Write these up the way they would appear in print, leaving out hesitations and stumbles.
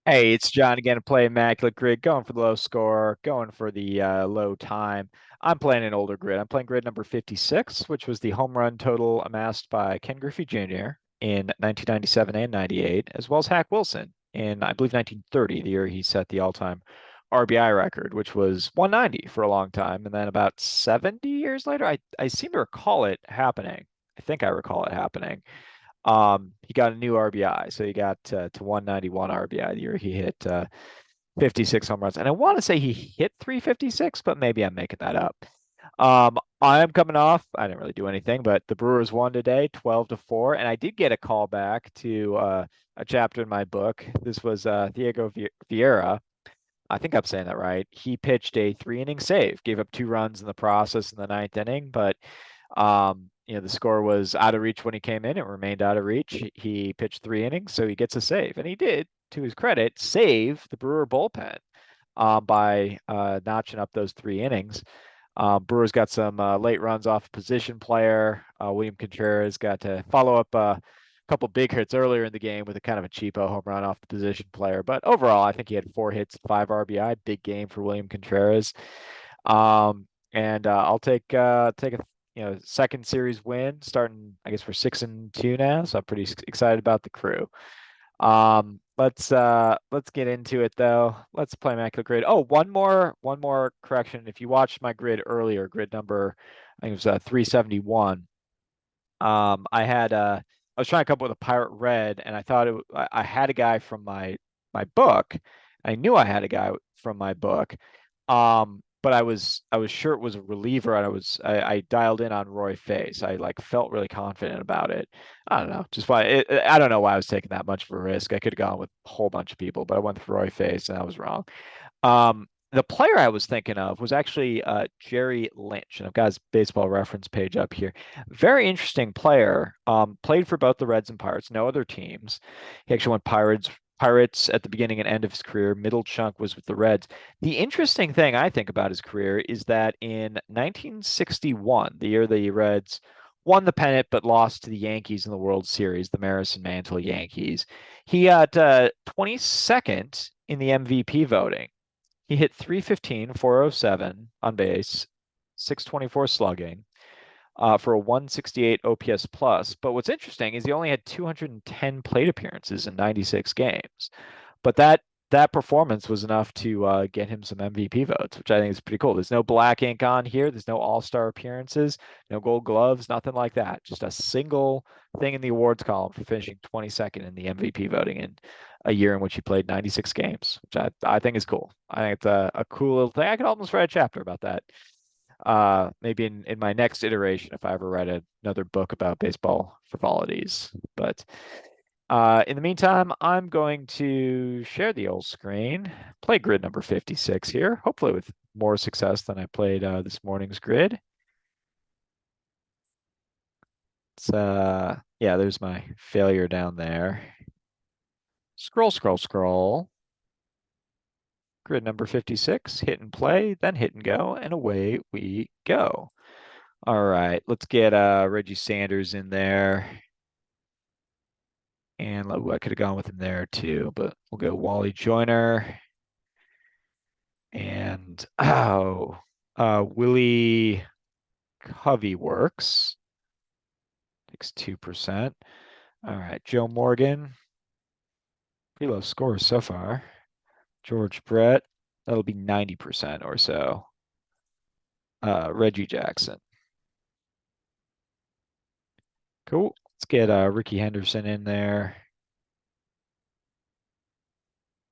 Hey, it's John again to play Immaculate Grid, going for the low score, going for the low time. I'm playing an older grid. I'm playing grid number 56, which was the home run total amassed by Ken Griffey Jr. in 1997 and 98, as well as Hack Wilson in, I believe, 1930, the year he set the all-time RBI record, which was 190 for a long time. And then about 70 years later, I seem to recall it happening. I think I recall it happening. He got a new RBI, so he got to 191 RBI the year he hit 56 home runs. And I want to say he hit 356, but maybe I'm making that up. I'm coming off. I didn't really do anything, but the Brewers won today, 12-4, and I did get a call back to a chapter in my book. This was Diego Vieira. I think I'm saying that right. He pitched a three-inning save, gave up two runs in the process in the ninth inning, but the score was out of reach when he came in. It remained out of reach. He pitched three innings, so he gets a save, and he did, to his credit, save the Brewer bullpen by notching up those three innings. Brewers got some late runs off a position player. William Contreras got to follow up a couple big hits earlier in the game with a kind of a cheapo home run off the position player. But overall, I think he had four hits, five RBI. Big game for William Contreras. And I'll take a second series win, starting. I guess we're 6-2 now, so I'm pretty excited about the crew. Let's get into it though. Let's play Immaculate Grid. Oh, one more correction. If you watched my grid earlier, grid number, I think it was 371. I was trying to come up with a pirate red, and I thought I had a guy from my book. I knew I had a guy from my book. But I was sure it was a reliever, and I dialed in on Roy Face. I like felt really confident about it. I don't know, just I don't know why I was taking that much of a risk. I could have gone with a whole bunch of people, but I went with Roy Face, and I was wrong. The player I was thinking of was actually Jerry Lynch, and I've got his baseball reference page up here. Very interesting player. Played for both the Reds and Pirates, no other teams. He actually went Pirates at the beginning and end of his career. Middle chunk was with the Reds. The interesting thing I think about his career is that in 1961, the year the Reds won the pennant but lost to the Yankees in the World Series, the Maris and Mantle Yankees, he got 22nd in the MVP voting. He hit 315, 407 on base, 624 slugging for a 168 OPS plus. But what's interesting is he only had 210 plate appearances in 96 games. But that performance was enough to get him some MVP votes, which I think is pretty cool. There's no black ink on here. There's no All-Star appearances, no Gold Gloves, nothing like that. Just a single thing in the awards column for finishing 22nd in the MVP voting in a year in which he played 96 games, which I think is cool. I think it's a cool little thing. I could almost write a chapter about that. Maybe in my next iteration, if I ever write another book about baseball frivolities. But in the meantime, I'm going to share the old screen, play grid number 56 here, hopefully with more success than I played this morning's grid. Yeah, there's my failure down there. Scroll, scroll, scroll. Grid number 56, hit and play, then hit and go, and away we go. All right, let's get Reggie Sanders in there. And I could have gone with him there too, but we'll go Wally Joyner. And Willie Covey works. Takes 2%. All right, Joe Morgan. Pretty low scores so far. George Brett. That'll be 90% or so. Reggie Jackson. Cool. Let's get Ricky Henderson in there.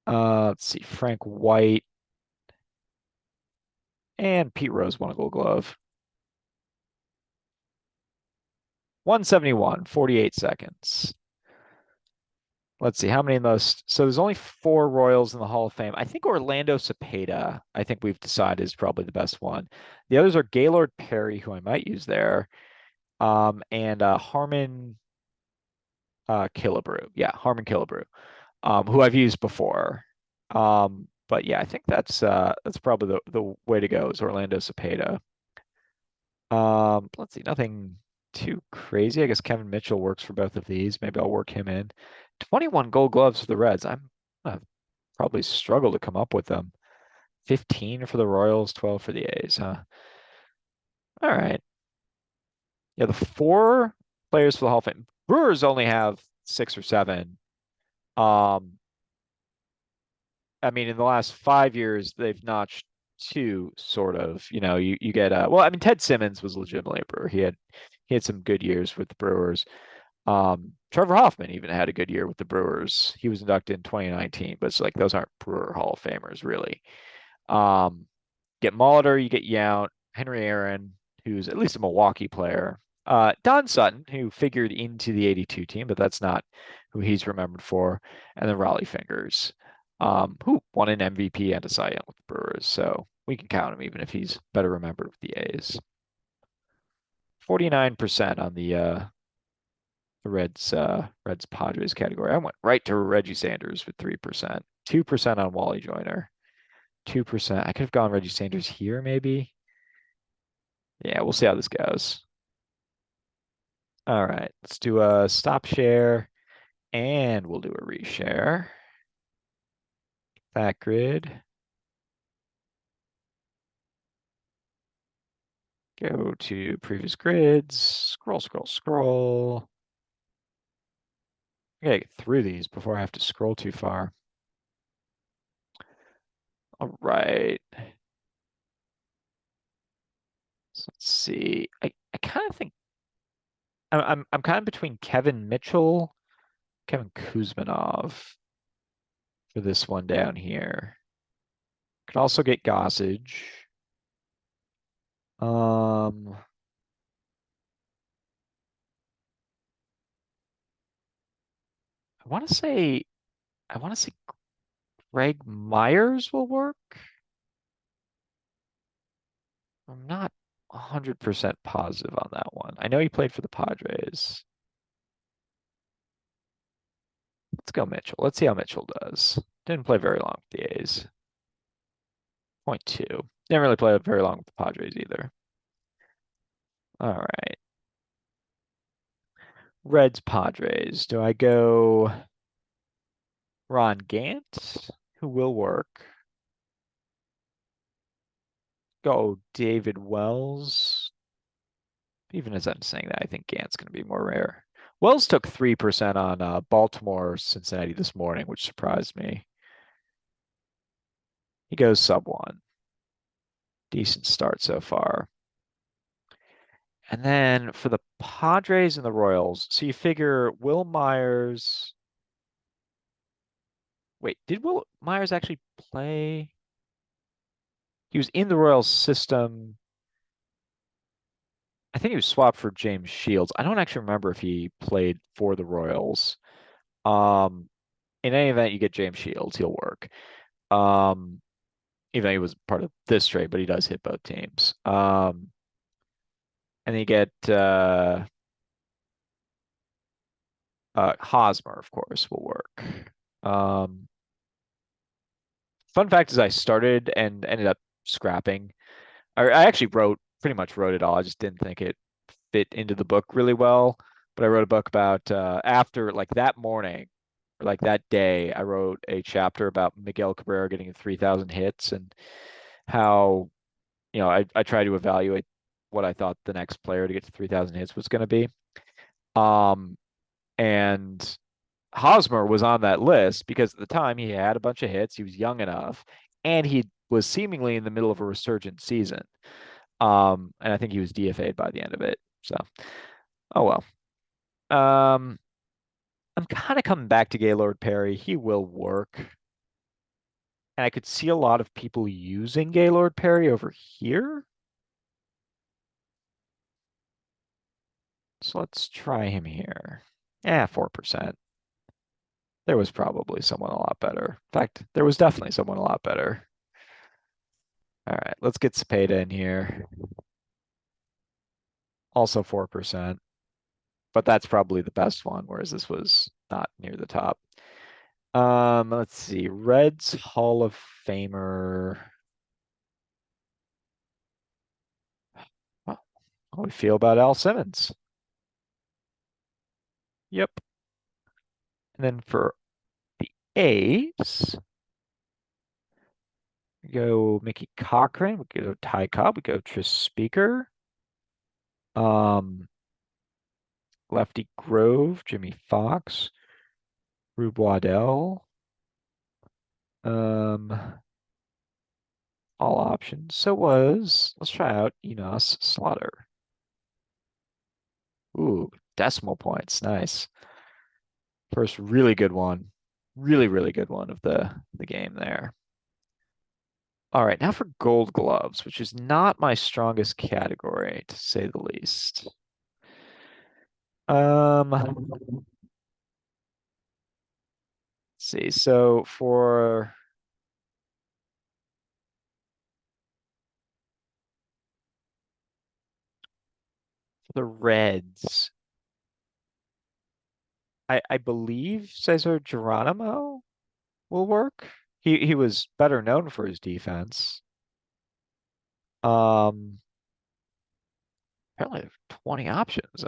Let's see, Frank White and Pete Rose won a Gold Glove. 171, 48 seconds. Let's see how many in those. So there's only four Royals in the Hall of Fame. I think Orlando Cepeda, I think we've decided is probably the best one. The others are Gaylord Perry, who I might use there, and Harmon Killebrew. Yeah, Harmon Killebrew, who I've used before. But yeah, I think that's probably the way to go is Orlando Cepeda. Let's see, nothing too crazy. I guess Kevin Mitchell works for both of these. Maybe I'll work him in. 21 Gold Gloves for the Reds. I'm probably struggle to come up with them. 15 for the Royals, 12 for the A's, huh? All right. Yeah, the four players for the Hall of Fame. Brewers only have six or seven. Um, I mean, in the last 5 years, they've notched two, sort of. You get well, I mean, Ted Simmons was legitimately a Brewer. He had some good years with the Brewers. Trevor Hoffman even had a good year with the Brewers. He was inducted in 2019, but it's like those aren't Brewer Hall of Famers, really. Um, get Molitor, you get Yount, Henry Aaron, who's at least a Milwaukee player. Don Sutton, who figured into the 82 team, but that's not who he's remembered for. And then Raleigh Fingers, who won an MVP and a Cy Young with the Brewers. So we can count him even if he's better remembered with the A's. 49% on the Reds Padres category. I went right to Reggie Sanders with 3%. 2% on Wally Joyner. 2%. I could have gone Reggie Sanders here, maybe. Yeah, we'll see how this goes. All right, let's do a stop share and we'll do a reshare. That grid. Go to previous grids. Scroll, scroll, scroll. I gotta get through these before I have to scroll too far. All right. So let's see. I kind of think I'm kind of between Kevin Mitchell, Kevin Kuzmanov for this one down here. Could also get Gossage. Um, I want to say I want to say Greg Myers will work. I'm not 100% positive on that one. I know he played for the Padres. Let's go Mitchell. Let's see how Mitchell does. Didn't play very long with the A's. Point two. Didn't really play very long with the Padres either. All right. Reds Padres. Do I go Ron Gant, who will work? Go David Wells. Even as I'm saying that, I think Gant's going to be more rare. Wells took 3% on Baltimore, Cincinnati this morning, which surprised me. He goes sub one. Decent start so far. And then for the Padres and the Royals, so you figure Will Myers. Wait, did Will Myers actually play? He was in the Royals system. I think he was swapped for James Shields. I don't actually remember if he played for the Royals. Um, in any event, you get James Shields, he'll work. Um, even though he was part of this trade, but he does hit both teams. And then you get Hosmer, of course, will work. Um, Fun fact is I started and ended up scrapping. I actually pretty much wrote it all. I just didn't think it fit into the book really well. But I wrote a book about after like that morning or like that day, I wrote a chapter about Miguel Cabrera getting 3,000 hits and how, I try to evaluate what I thought the next player to get to 3,000 hits was going to be. Um, and Hosmer was on that list because at the time he had a bunch of hits, he was young enough, and he was seemingly in the middle of a resurgent season. And I think he was DFA'd by the end of it. So, oh well. Um, I'm kind of coming back to Gaylord Perry. He will work. And I could see a lot of people using Gaylord Perry over here. So let's try him here. Yeah, 4%. There was probably someone a lot better. In fact, there was definitely someone a lot better. All right, let's get Cepeda in here. Also 4%, but that's probably the best one, whereas this was not near the top. Let's see. Reds Hall of Famer. Well, how do we feel about Al Simmons? Yep. And then for the A's, We go Mickey Cochran. We go Ty Cobb. We go Tris Speaker. Um, Lefty Grove, Jimmy Fox, Rube Waddell. Um, all options. So let's try out Enos Slaughter. Ooh, decimal points. Nice. First really good one. Really, really good one of the game there. All right, now for gold gloves, which is not my strongest category, to say the least. Let's see. So for the Reds, I believe Cesar Geronimo will work. He was better known for his defense. Um, Apparently there are 20 options.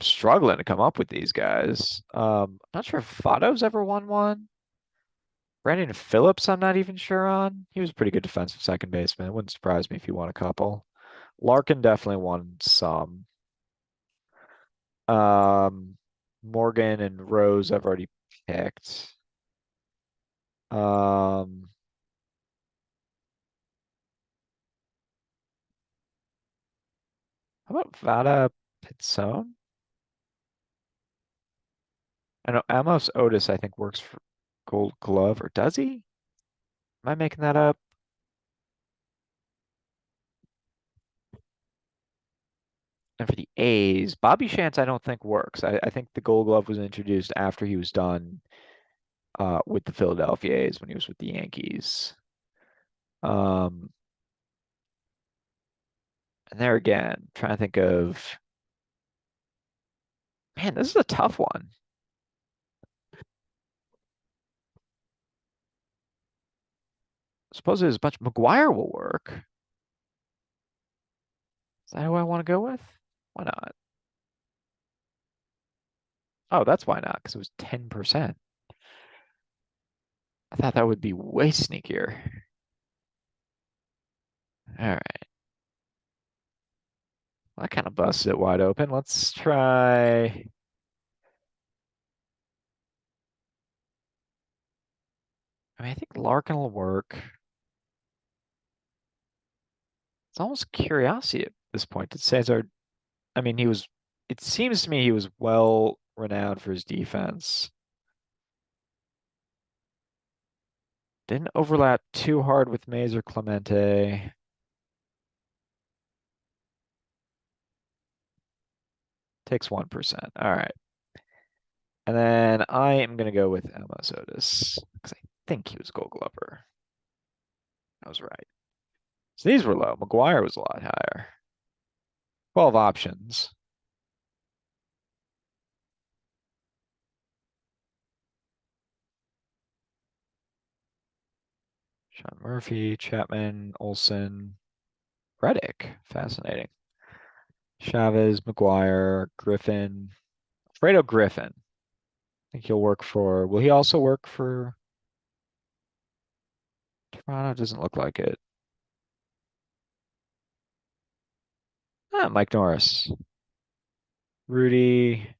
Struggling to come up with these guys. Not sure if Votto's ever won one. Brandon Phillips, I'm not even sure on. He was a pretty good defensive second baseman. It wouldn't surprise me if he won a couple. Larkin definitely won some. Um, Morgan and Rose I've already picked. Um, how about Vada Pinzone? I know Amos Otis, I think, works for Gold Glove, or does he? Am I making that up? And for the A's, Bobby Shantz, I don't think works. I think the Gold Glove was introduced after he was done with the Philadelphia A's when he was with the Yankees. Um, and there again, trying to think of, man, this is a tough one. Suppose there's a bunch. McGuire will work. Is that who I want to go with? Why not? Oh, that's why not, because it was 10%. I thought that would be way sneakier. All right. Well, that kind of busted it wide open. Let's try. I mean, I think Larkin will work. It's almost curiosity at this point. Did Cesar, I mean, it seems to me he was well renowned for his defense. Didn't overlap too hard with Mays or Clemente. Takes 1%. All right. And then I am going to go with Emma Sotis because I think he was Gold Glover. I was right. So these were low. McGuire was a lot higher. 12 options. Sean Murphy, Chapman, Olson, Reddick. Fascinating. Chavez, McGuire, Griffin. Fredo Griffin. I think he'll work for. Will he also work for Toronto? Doesn't look like it. Ah, Mike Norris. Rudy.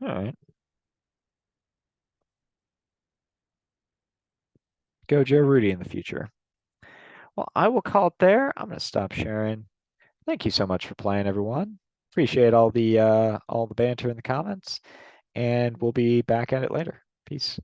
All right. Go Joe Rudy in the future. Well, I will call it there. I'm going to stop sharing. Thank you so much for playing, everyone. Appreciate all the banter in the comments, and we'll be back at it later. Peace.